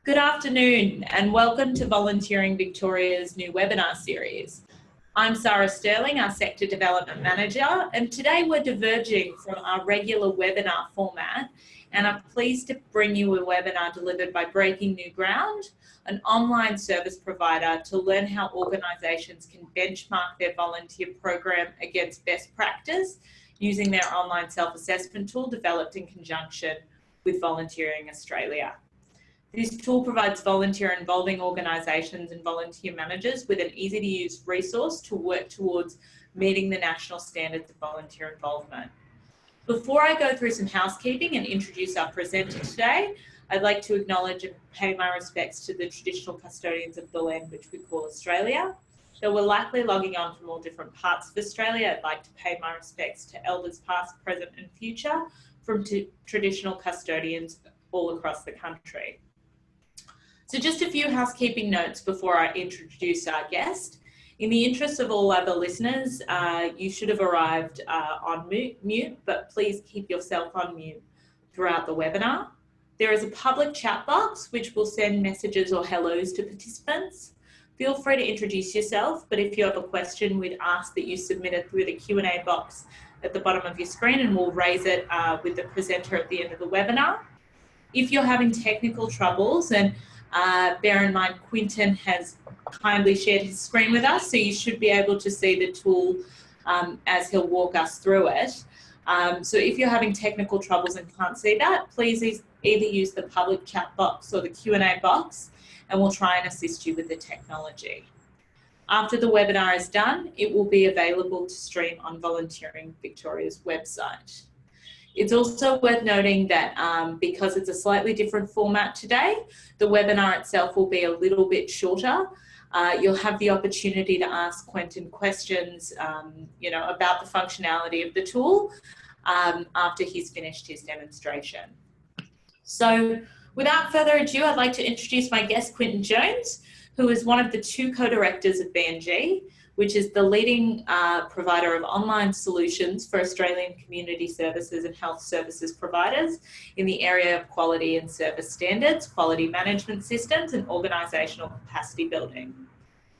Good afternoon and welcome to Volunteering Victoria's new webinar series. I'm Sarah Sterling, our Sector Development Manager, and today we're diverging from our regular webinar format and I'm pleased to bring you a webinar delivered by Breaking New Ground, an online service provider to learn how organisations can benchmark their volunteer program against best practice using their online self-assessment tool developed in conjunction with Volunteering Australia. This tool provides volunteer involving organisations and volunteer managers with an easy to use resource to work towards meeting the national standards of volunteer involvement. Before I go through some housekeeping and introduce our presenter today, I'd like to acknowledge and pay my respects to the traditional custodians of the land which we call Australia. Though we're likely logging on from all different parts of Australia, I'd like to pay my respects to elders past, present and future from traditional custodians all across the country. So just a few housekeeping notes before I introduce our guest. In the interest of all other listeners, you should have arrived on mute, but please keep yourself on mute throughout the webinar. There is a public chat box which will send messages or hellos to participants. Feel free to introduce yourself, but if you have a question, we'd ask that you submit it through the Q&A box at the bottom of your screen and we'll raise it with the presenter at the end of the webinar. If you're having technical troubles, and bear in mind, Quinton has kindly shared his screen with us, so you should be able to see the tool as he'll walk us through it. So if you're having technical troubles and can't see that, please either use the public chat box or the Q&A box, and we'll try and assist you with the technology. After the webinar is done, it will be available to stream on Volunteering Victoria's website. It's also worth noting that because it's a slightly different format today, the webinar itself will be a little bit shorter. You'll have the opportunity to ask Quentin questions about the functionality of the tool after he's finished his demonstration. So without further ado, I'd like to introduce my guest, Quinton Jones, who is one of the two co-directors of BNG, which is the leading provider of online solutions for Australian community services and health services providers in the area of quality and service standards, quality management systems, and organisational capacity building.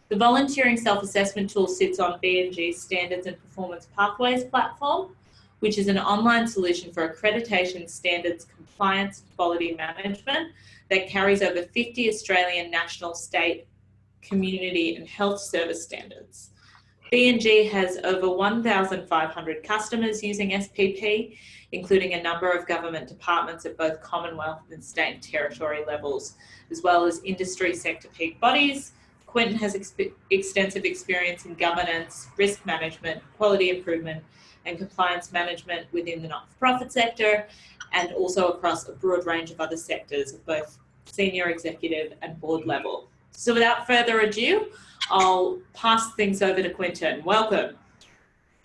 The volunteering self-assessment tool sits on BNG's Standards and Performance Pathways platform, which is an online solution for accreditation, standards, compliance, quality management that carries over 50 Australian national, state, community and health service standards. BNG has over 1,500 customers using SPP, including a number of government departments at both Commonwealth and state and territory levels, as well as industry sector peak bodies. Quentin has extensive experience in governance, risk management, quality improvement and compliance management within the not-for-profit sector and also across a broad range of other sectors at both senior executive and board level. So without further ado, I'll pass things over to Quinton. Welcome.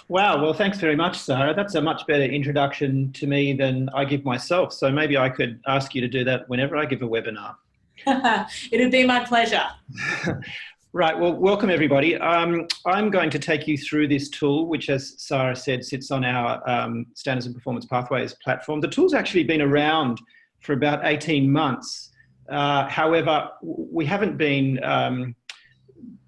Wow, well, thanks very much, Sarah. That's a much better introduction to me than I give myself. So maybe I could ask you to do that whenever I give a webinar. It'd be my pleasure. Right, well, welcome everybody. I'm going to take you through this tool, which as Sarah said, sits on our Standards and Performance Pathways platform. The tool's actually been around for about 18 months. However, we haven't been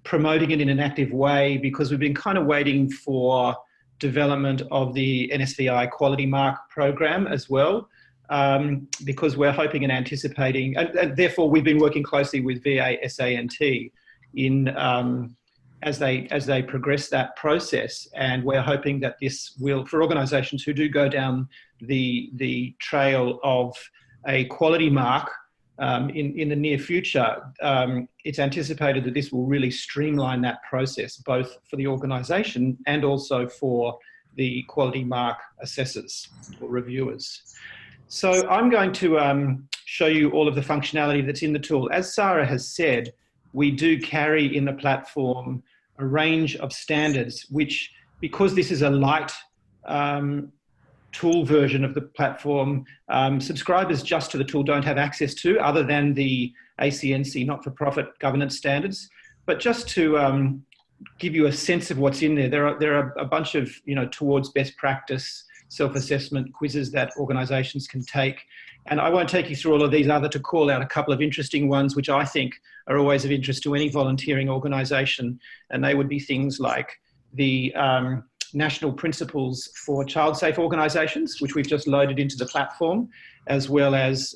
promoting it in an active way because we've been kind of waiting for development of the NSVI Quality Mark program as well, because we're hoping and anticipating, and therefore we've been working closely with VASANT in as they progress that process, and we're hoping that this will, for organisations who do go down the trail of a quality mark in the near future, it's anticipated that this will really streamline that process, both for the organisation and also for the quality mark assessors or reviewers. So I'm going to show you all of the functionality that's in the tool. As Sarah has said, we do carry in the platform a range of standards, which, because this is a light tool version of the platform, subscribers just to the tool don't have access to, other than the ACNC not-for-profit governance standards. But just to give you a sense of what's in there, there are a bunch of, towards best practice self-assessment quizzes that organisations can take. And I won't take you through all of these other to call out a couple of interesting ones, which I think are always of interest to any volunteering organisation. And they would be things like the National Principles for Child Safe Organisations, which we've just loaded into the platform, as well as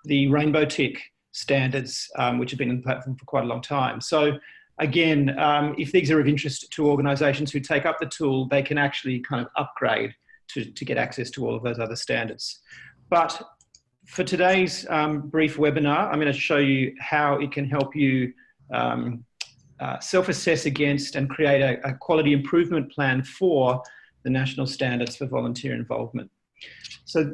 the Rainbow Tick standards, which have been in the platform for quite a long time. So again, if these are of interest to organisations who take up the tool, they can actually kind of upgrade to get access to all of those other standards. But for today's brief webinar, I'm going to show you how it can help you self-assess against and create a quality improvement plan for the national standards for volunteer involvement. So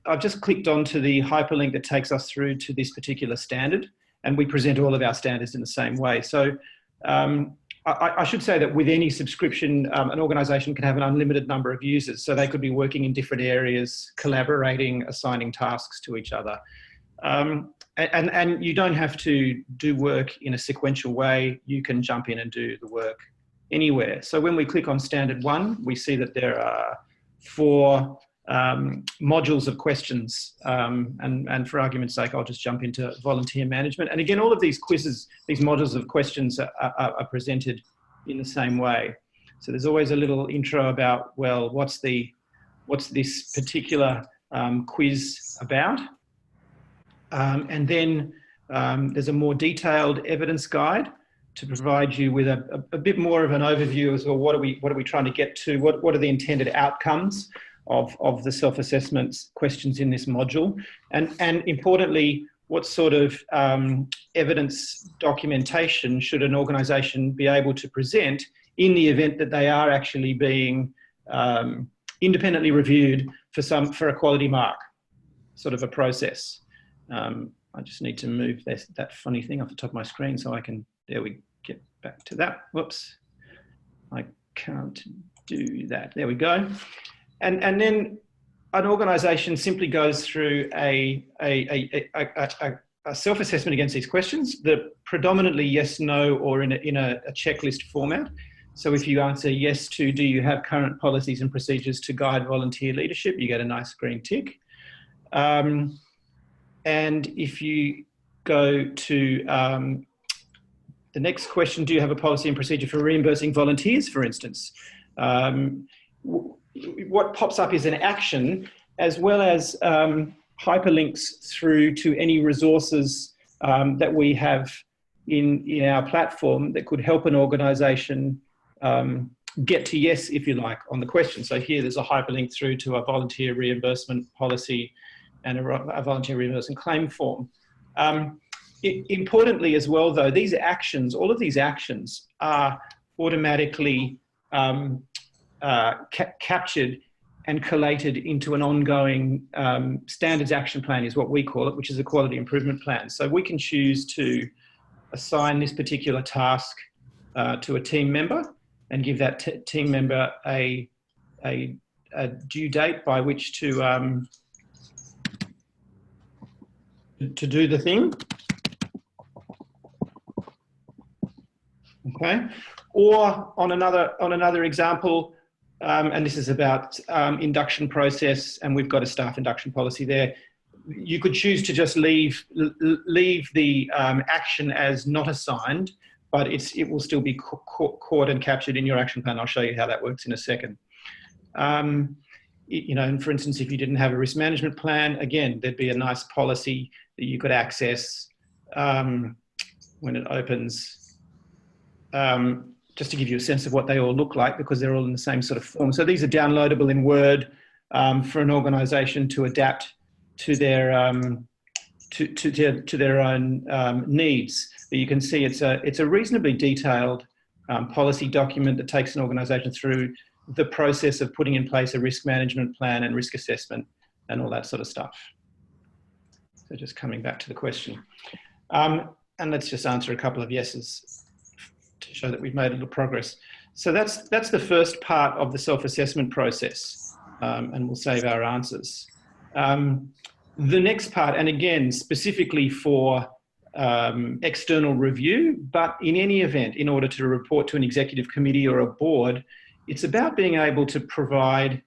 I've just clicked onto the hyperlink that takes us through to this particular standard, and we present all of our standards in the same way. So I should say that with any subscription, an organisation can have an unlimited number of users. So they could be working in different areas, collaborating, assigning tasks to each other. And you don't have to do work in a sequential way. You can jump in and do the work anywhere. So when we click on standard 1, we see that there are 4 modules of questions. And for argument's sake, I'll just jump into volunteer management. And again, all of these quizzes, these modules of questions are presented in the same way. So there's always a little intro about, well, what's this particular quiz about? And then there's a more detailed evidence guide to provide you with a bit more of an overview as well. What are we trying to get to? What are the intended outcomes of the self-assessment questions in this module? And importantly, what sort of evidence documentation should an organisation be able to present in the event that they are actually being independently reviewed for a quality mark, sort of a process. I just need to move that funny thing off the top of my screen so I can, there we get back to that. Whoops, I can't do that. There we go. And then an organisation simply goes through a self-assessment against these questions, the predominantly yes, no, or in a checklist format. So if you answer yes to, do you have current policies and procedures to guide volunteer leadership, you get a nice green tick. And if you go to the next question, do you have a policy and procedure for reimbursing volunteers, for instance? What pops up is an action, as well as hyperlinks through to any resources that we have in our platform that could help an organisation get to yes, if you like, on the question. So here there's a hyperlink through to a volunteer reimbursement policy and a volunteer reimbursement claim form. Importantly as well, though, these actions, all of these actions are automatically captured and collated into an ongoing standards action plan is what we call it, which is a quality improvement plan. So we can choose to assign this particular task to a team member and give that team member a due date by which to do the thing. Okay. Or on another example, and this is about induction process, and we've got a staff induction policy there. You could choose to just leave the action as not assigned, but it will still be caught and captured in your action plan. I'll show you how that works in a second. You know, and for instance, if you didn't have a risk management plan, again, there'd be a nice policy that you could access when it opens. Just to give you a sense of what they all look like, because they're all in the same sort of form. So these are downloadable in Word for an organisation to adapt to their to their own needs. But you can see it's a reasonably detailed policy document that takes an organisation through the process of putting in place a risk management plan and risk assessment and all that sort of stuff. So just coming back to the question, and let's just answer a couple of yeses to show that we've made a little progress. So that's the first part of the self-assessment process, and we'll save our answers. The next part, and again, specifically for external review, but in any event, in order to report to an executive committee or a board, it's about being able to provide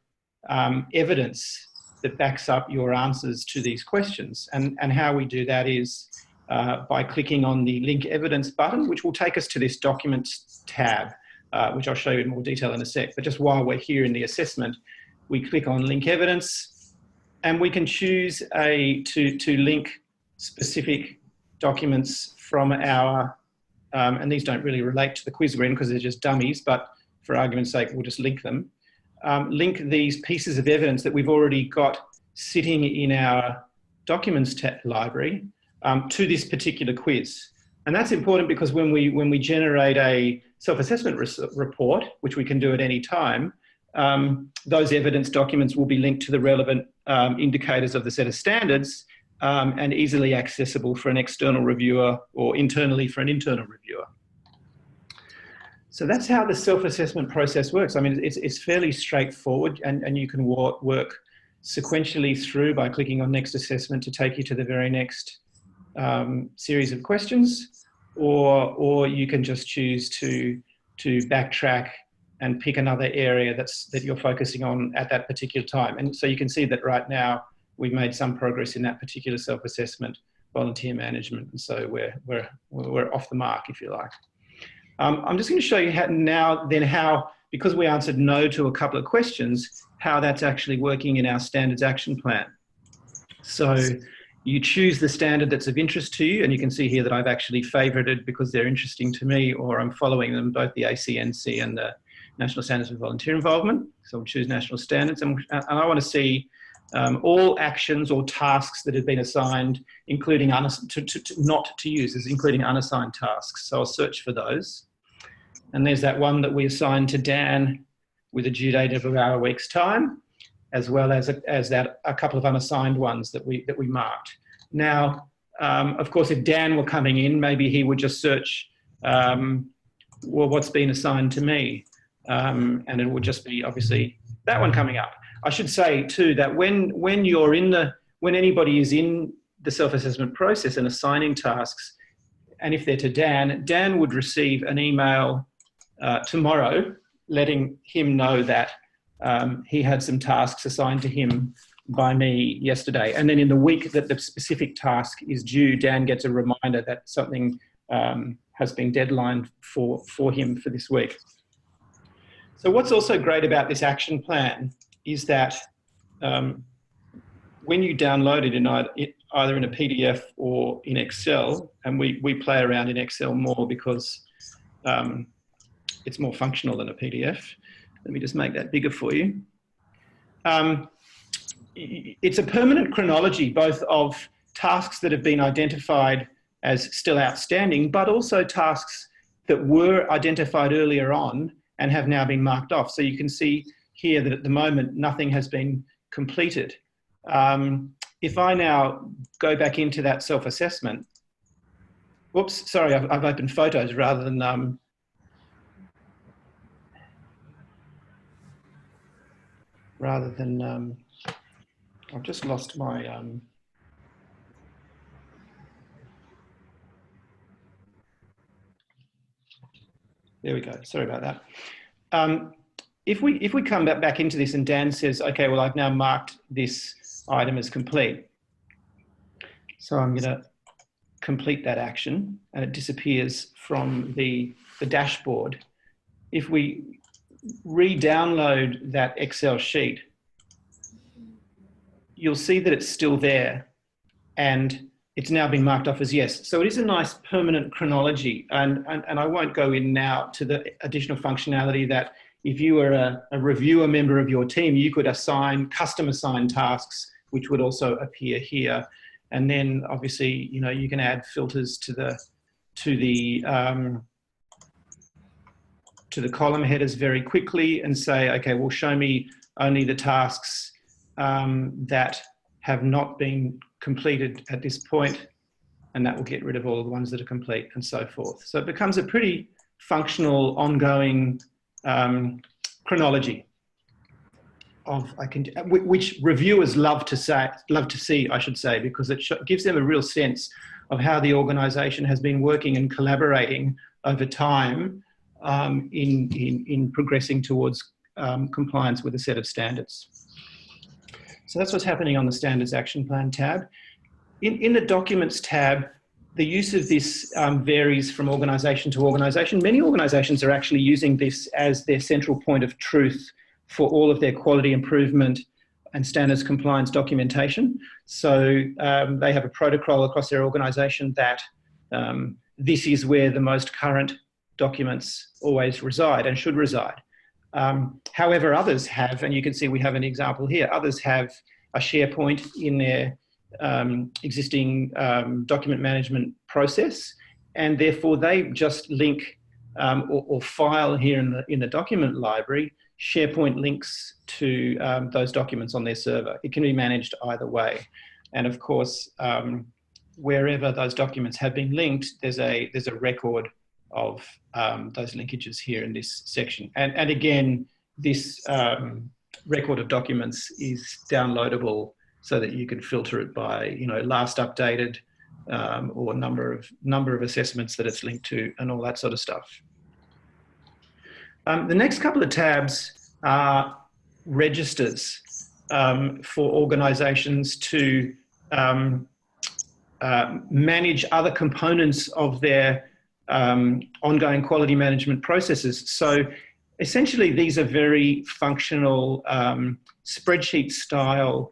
evidence that backs up your answers to these questions. And how we do that is by clicking on the link evidence button, which will take us to this documents tab, which I'll show you in more detail in a sec. But just while we're here in the assessment, we click on link evidence, and we can choose to link specific documents from our, and these don't really relate to the quiz we're in because they're just dummies, but for argument's sake, we'll just link them. Link these pieces of evidence that we've already got sitting in our documents library to this particular quiz. And that's important because when we generate a self-assessment report, which we can do at any time, those evidence documents will be linked to the relevant indicators of the set of standards and easily accessible for an external reviewer or internally for an internal reviewer. So that's how the self-assessment process works. I mean, it's fairly straightforward, and you can work sequentially through by clicking on next assessment to take you to the very next series of questions, or you can just choose to backtrack and pick another area that you're focusing on at that particular time. And so you can see that right now we've made some progress in that particular self-assessment, volunteer management, and so we're off the mark, if you like. I'm just going to show you how, because we answered no to a couple of questions, how that's actually working in our standards action plan. So you choose the standard that's of interest to you, and you can see here that I've actually favorited because they're interesting to me, or I'm following them, both the ACNC and the National Standards for Volunteer Involvement. So we'll choose national standards, and I want to see all actions or tasks that have been assigned, including not to use, including unassigned tasks. So I'll search for those. And there's that one that we assigned to Dan with a due date of about a week's time, as well as a couple of unassigned ones that we marked. Now, of course, if Dan were coming in, maybe he would just search, well, what's been assigned to me? And it would just be obviously that one coming up. I should say too that when anybody is in the self-assessment process and assigning tasks, and if they're to Dan, Dan would receive an email tomorrow letting him know that he had some tasks assigned to him by me yesterday. And then in the week that the specific task is due, Dan gets a reminder that something has been deadlined for him for this week. So what's also great about this action plan is that when you download it either in a PDF or in Excel, and we play around in Excel more because it's more functional than a PDF. Let me just make that bigger for you. It's a permanent chronology, both of tasks that have been identified as still outstanding, but also tasks that were identified earlier on and have now been marked off. So you can see here that at the moment, nothing has been completed. If I now go back into that self-assessment, whoops, sorry, I've opened photos rather than, I've just lost my, there we go, sorry about that. If we come back into this and Dan says, okay, well, I've now marked this item as complete. So I'm going to complete that action and it disappears from the dashboard. If we re-download that Excel sheet, you'll see that it's still there and it's now been marked off as yes. So it is a nice permanent chronology, and I won't go in now to the additional functionality that if you were a reviewer member of your team, you could custom assign tasks, which would also appear here. And then obviously, you know, you can add filters to the column headers very quickly and say, okay, well, show me only the tasks that have not been completed at this point, and that will get rid of all the ones that are complete and so forth. So it becomes a pretty functional, ongoing chronology of which reviewers love to see, I should say, because it gives them a real sense of how the organisation has been working and collaborating over time in progressing towards compliance with a set of standards. So that's what's happening on the Standards Action Plan tab. In the Documents tab, the use of this varies from organisation to organisation. Many organisations are actually using this as their central point of truth for all of their quality improvement and standards compliance documentation. So they have a protocol across their organisation that this is where the most current documents always reside and should reside. However, others have, and you can see we have an example here, others have a SharePoint in their existing document management process, and therefore they just link or file here in the document library SharePoint links to those documents on their server. It can be managed either way, and of course wherever those documents have been linked, there's a record of those linkages here in this section. And again, this record of documents is downloadable so that you can filter it by, you know, last updated or number of assessments that it's linked to and all that sort of stuff. The next couple of tabs are registers for organisations to manage other components of their ongoing quality management processes. So essentially, these are very functional spreadsheet style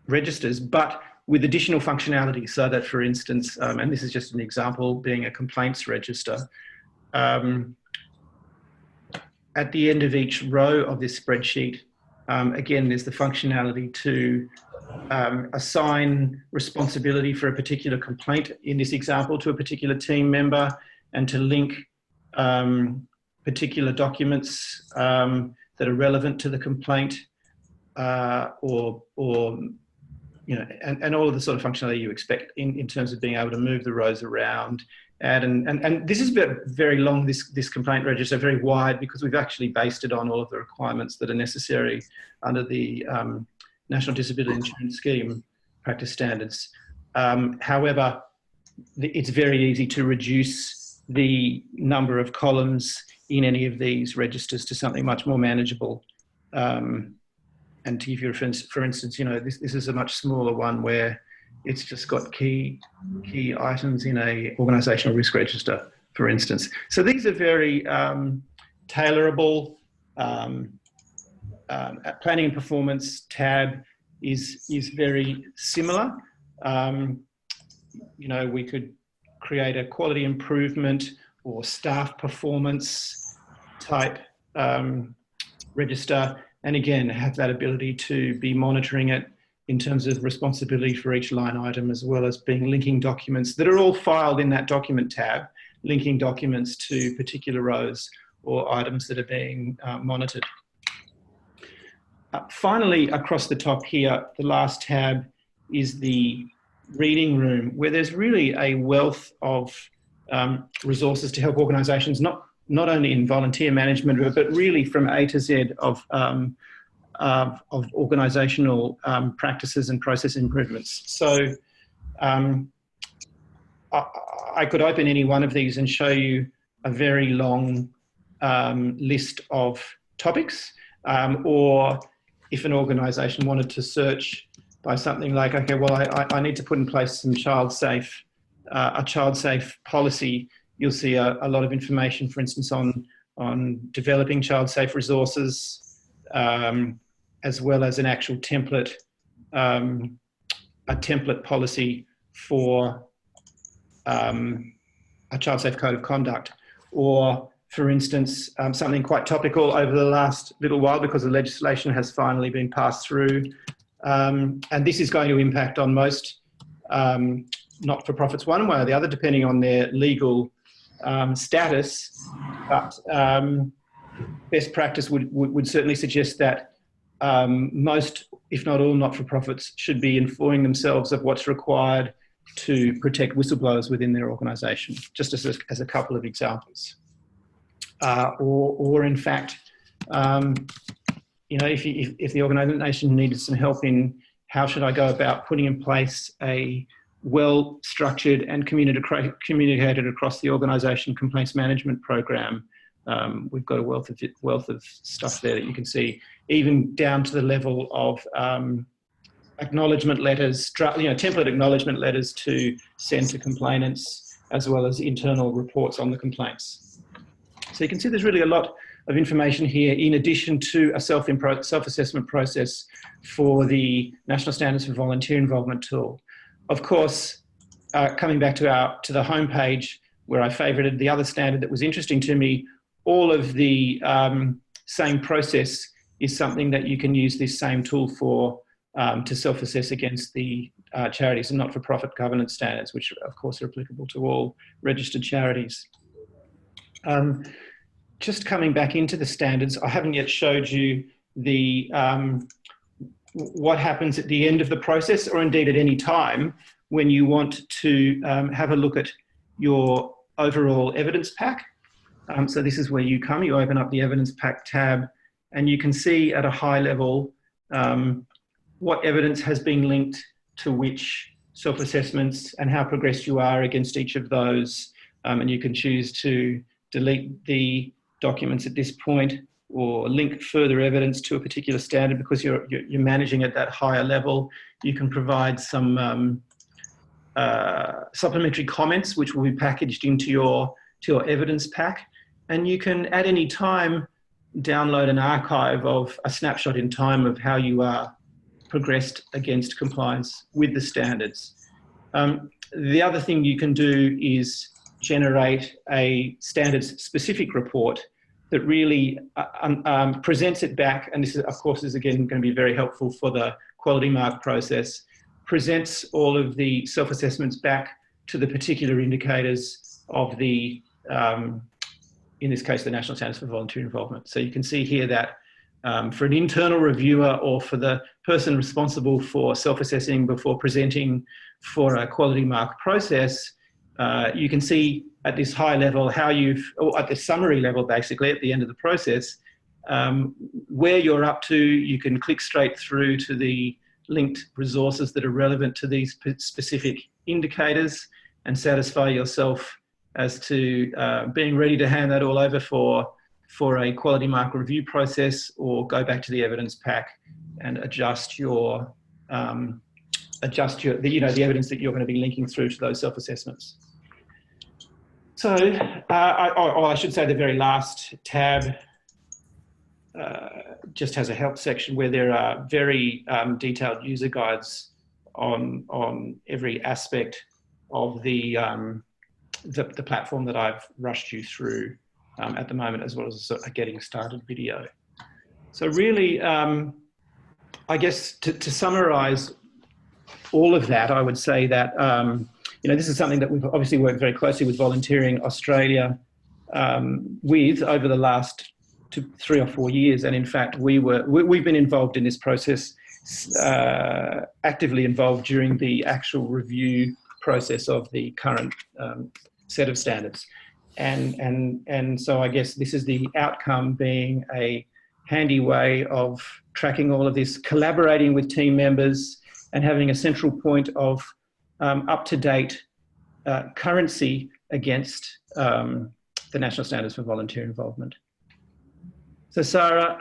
registers, but with additional functionality, so that, for instance, and this is just an example, being a complaints register, at the end of each row of this spreadsheet, again, there's the functionality to assign responsibility for a particular complaint, in this example, to a particular team member, and to link particular documents that are relevant to the complaint, or you know, and all of the sort of functionality you expect in terms of being able to move the rows around. And this is very long, this complaint register, very wide, because we've actually based it on all of the requirements that are necessary under the National Disability Insurance Scheme practice standards. However, it's very easy to reduce the number of columns in any of these registers to something much more manageable. And to give you a reference, for instance, you know, this is a much smaller one where it's just got key items in a organisational risk register, for instance. So these are very tailorable. Planning and performance tab is very similar. You know, we could create a quality improvement or staff performance type register, and again have that ability to be monitoring it in terms of responsibility for each line item, as well as being linking documents that are all filed in that document tab, linking documents to particular rows or items that are being monitored. Finally, across the top here, the last tab is the reading room, where there's really a wealth of resources to help organisations, not only in volunteer management, but really from A to Z of organisational practices and process improvements. So I could open any one of these and show you a very long list of topics, or if an organisation wanted to search by something like, okay, well, I need to put in place some a child-safe policy, you'll see a lot of information, for instance, on developing child-safe resources, as well as an actual template, a template policy for a child-safe code of conduct. Or, for instance, something quite topical over the last little while, because the legislation has finally been passed through, and this is going to impact on most not-for-profits one way or the other, depending on their legal status, but best practice would certainly suggest that most, if not all, not-for-profits should be informing themselves of what's required to protect whistleblowers within their organisation, just as a couple of examples. Or in fact, you know, if the organisation needed some help in how should I go about putting in place a well-structured and communicated across the organisation complaints management program, We've got a wealth of stuff there that you can see, even down to the level of acknowledgement letters, template acknowledgement letters to send to complainants, as well as internal reports on the complaints. So you can see there's really a lot of information here, in addition to a self-assessment process for the National Standards for Volunteer Involvement tool. Of course, coming back to the homepage, where I favorited the other standard that was interesting to me, all of the same process is something that you can use this same tool for to self-assess against the charities and not-for-profit governance standards, which of course are applicable to all registered charities. Just coming back into the standards, I haven't yet showed you the what happens at the end of the process, or indeed at any time, when you want to have a look at your overall evidence pack. So this is where you open up the evidence pack tab, and you can see at a high level what evidence has been linked to which self-assessments and how progressed you are against each of those. And you can choose to delete the documents at this point, or link further evidence to a particular standard because you're managing at that higher level. You can provide some supplementary comments which will be packaged into your evidence pack, and you can at any time download an archive of a snapshot in time of how you are progressed against compliance with the standards. The other thing you can do is generate a standards specific report that really presents it back, and this is, of course, is again going to be very helpful for the quality mark process, presents all of the self-assessments back to the particular indicators of the, in this case, the National Standards for Volunteer Involvement. So you can see here that for an internal reviewer or for the person responsible for self-assessing before presenting for a quality mark process, you can see at this high level how or at the summary level basically at the end of the process, where you're up to. You can click straight through to the linked resources that are relevant to these specific indicators and satisfy yourself as to being ready to hand that all over for a quality mark review process, or go back to the evidence pack and adjust the evidence that you're going to be linking through to those self-assessments. So, I should say the very last tab just has a help section where there are very detailed user guides on every aspect of the platform that I've rushed you through at the moment, as well as a getting started video. So really, I guess to summarize all of that, I would say that this is something that we've obviously worked very closely with Volunteering Australia with over the last 3 or 4 years, and in fact we've been involved in this process, actively involved during the actual review process of the current set of standards, and so I guess this is the outcome, being a handy way of tracking all of this, collaborating with team members, and having a central point of up-to-date currency against the National Standards for Volunteer Involvement. So Sarah,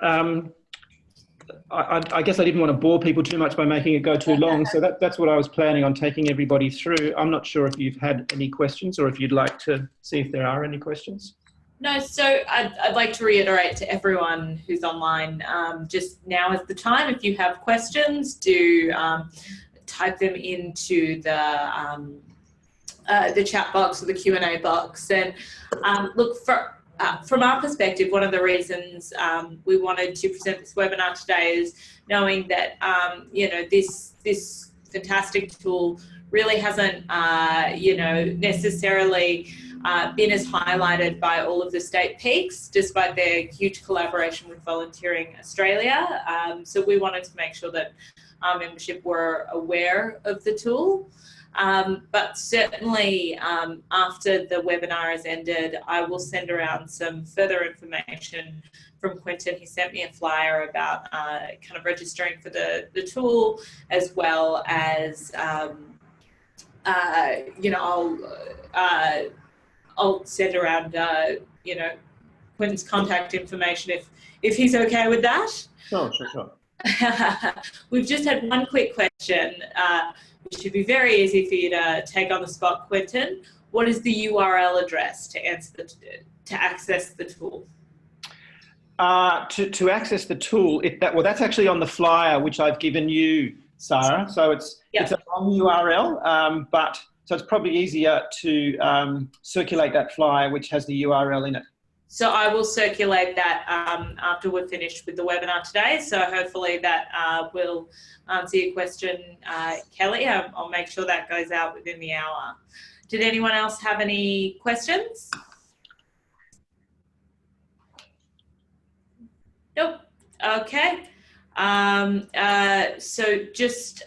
I guess I didn't want to bore people too much by making it go too long, so that's what I was planning on taking everybody through. I'm not sure if you've had any questions, or if you'd like to see if there are any questions. No, so I'd like to reiterate to everyone who's online, just now is the time. If you have questions, do type them into the chat box or the Q&A box. And look, from our perspective, one of the reasons we wanted to present this webinar today is knowing that this fantastic tool really hasn't necessarily been as highlighted by all of the state peaks, despite their huge collaboration with Volunteering Australia. So we wanted to make sure that our membership were aware of the tool. But certainly after the webinar has ended, I will send around some further information from Quentin. He sent me a flyer about kind of registering for the tool, as well as I'll send around Quinton's contact information if he's okay with that. Sure, sure, sure. We've just had one quick question, which should be very easy for you to take on the spot, Quinton. What is the URL address to access the tool? To access the tool, that's actually on the flyer which I've given you, Sarah. So it's a long URL, so it's probably easier to circulate that flyer which has the URL in it. So I will circulate that after we're finished with the webinar today. So hopefully that will answer your question, Kelly. I'll make sure that goes out within the hour. Did anyone else have any questions? Nope. Okay. So just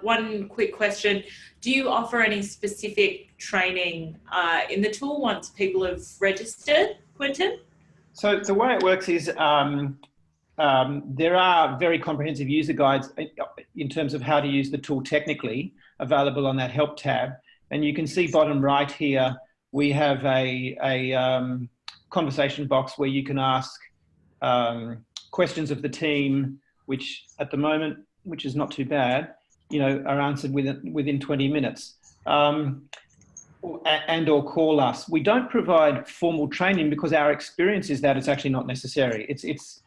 one quick question. Do you offer any specific training in the tool once people have registered, Quinton? So the way it works is there are very comprehensive user guides in terms of how to use the tool technically available on that help tab. And you can see bottom right here, we have a conversation box where you can ask questions of the team, which at the moment, which is not too bad, are answered within 20 minutes. And or call us. We don't provide formal training because our experience is that it's actually not necessary. This is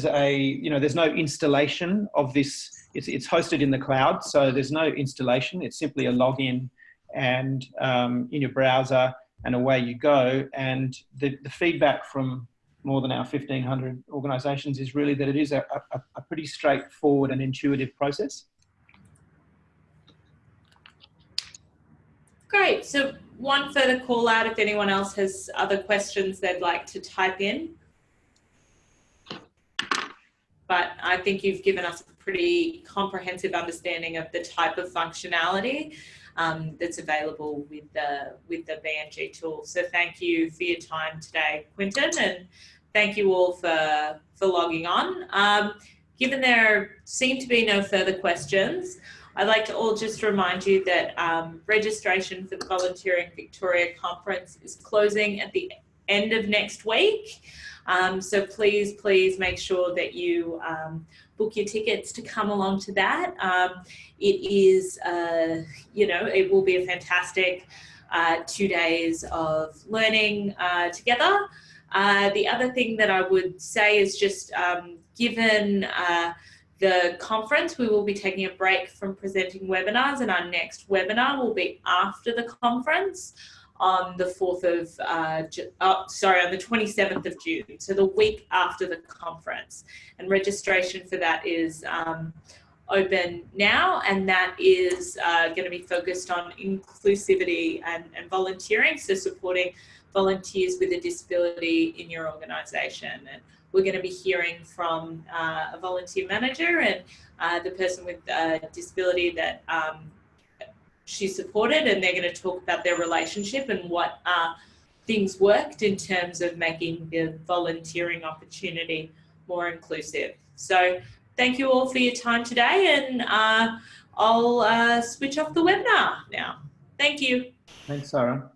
a, there's no installation of this. It's hosted in the cloud, so there's no installation. It's simply a login and in your browser, and away you go. And the feedback from more than our 1,500 organisations is really that it is a pretty straightforward and intuitive process. Great. So one further call out if anyone else has other questions they'd like to type in. But I think you've given us a pretty comprehensive understanding of the type of functionality that's available with the BNG tool. So thank you for your time today, Quinton, and thank you all for logging on. Given there seem to be no further questions, I'd like to all just remind you that registration for the Volunteering Victoria Conference is closing at the end of next week. So please make sure that you book your tickets to come along to that. It is, it will be a fantastic 2 days of learning together. The other thing that I would say is just given the conference, we will be taking a break from presenting webinars, and our next webinar will be after the conference on the on the 27th of June, so the week after the conference. And registration for that is open now, and that is going to be focused on inclusivity and volunteering, so supporting volunteers with a disability in your organisation. And we're going to be hearing from a volunteer manager and the person with a disability that she supported, and they're going to talk about their relationship and what things worked in terms of making the volunteering opportunity more inclusive. So thank you all for your time today, and I'll switch off the webinar now. Thank you. Thanks, Sarah.